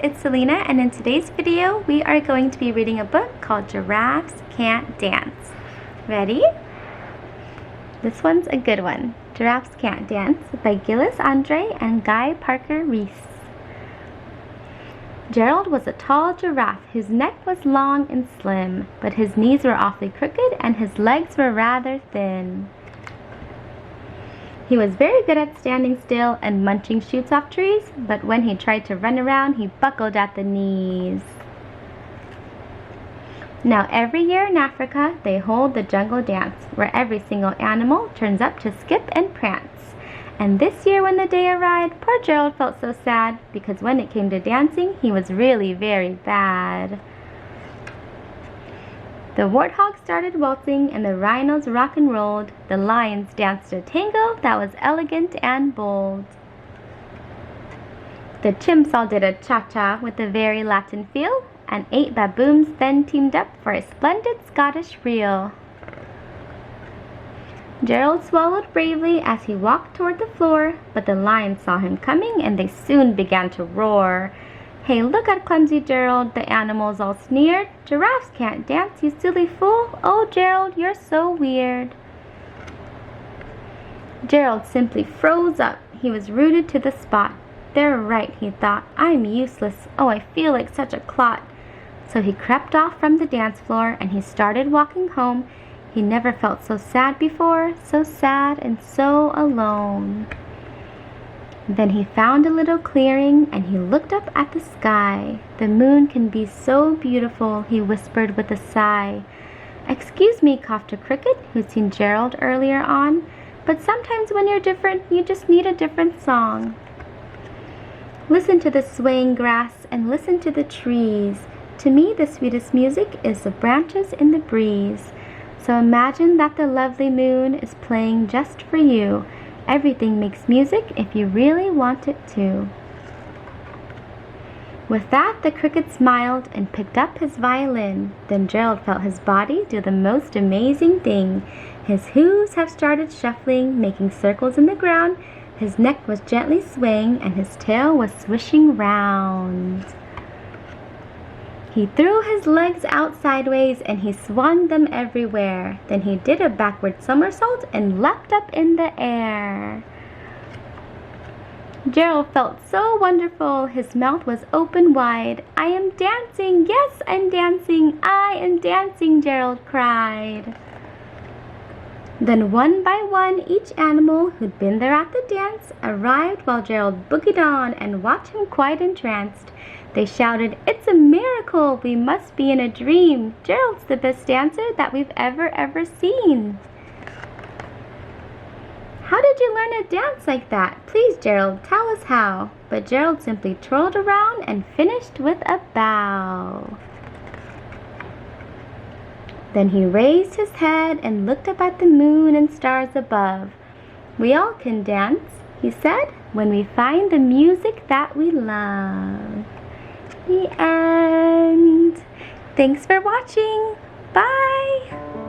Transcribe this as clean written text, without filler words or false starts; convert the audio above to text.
it's Selena, and in today's video we are going to be reading a book called Giraffes Can't Dance. Ready? This one's a good one. Giraffes Can't Dance by Giles, Andreae, and Guy Parker Reese. Gerald was a tall giraffe whose neck was long and slim, but his knees were awfully crooked and his legs were rather thin. He was very good at standing still and munching shoots off trees, but when he tried to run around, he buckled at the knees. Now every year in Africa, they hold the jungle dance, where every single animal turns up to skip and prance. And this year when the day arrived, poor Gerald felt so sad, because when it came to dancing, he was really very bad. The warthogs started waltzing and the rhinos rock and rolled. The lions danced a tango that was elegant and bold. The chimps all did a cha-cha with a very Latin feel, and 8 baboons then teamed up for a splendid Scottish reel. Gerald swallowed bravely as he walked toward the floor, but the lions saw him coming and they soon began to roar. "Hey, look at clumsy Gerald," the animals all sneered. "Giraffes can't dance, you silly fool. Oh, Gerald, you're so weird." Gerald simply froze up. He was rooted to the spot. "They're right," he thought. "I'm useless. Oh, I feel like such a clot." So he crept off from the dance floor and he started walking home. He never felt so sad before, so sad and so alone. Then he found a little clearing and he looked up at the sky. "The moon can be so beautiful," he whispered with a sigh. "Excuse me," coughed a cricket who'd seen Gerald earlier on, "but sometimes when you're different, you just need a different song. Listen to the swaying grass and listen to the trees. To me, the sweetest music is the branches in the breeze. So imagine that the lovely moon is playing just for you. Everything makes music if you really want it to." With that, the cricket smiled and picked up his violin. Then Gerald felt his body do the most amazing thing. His hooves have started shuffling, making circles in the ground. His neck was gently swaying and his tail was swishing round. He threw his legs out sideways and he swung them everywhere. Then he did a backward somersault and leapt up in the air. Gerald felt so wonderful. His mouth was open wide. "I am dancing! Yes, I'm dancing! I am dancing!" Gerald cried. Then one by one, each animal who'd been there at the dance arrived while Gerald boogied on and watched him quite entranced. They shouted, "It's a miracle! We must be in a dream! Gerald's the best dancer that we've ever seen!" "How did you learn to dance like that? Please, Gerald, tell us how." But Gerald simply twirled around and finished with a bow. Then he raised his head and looked up at the moon and stars above. "We all can dance," he said, "when we find the music that we love." The end. Thanks for watching. Bye.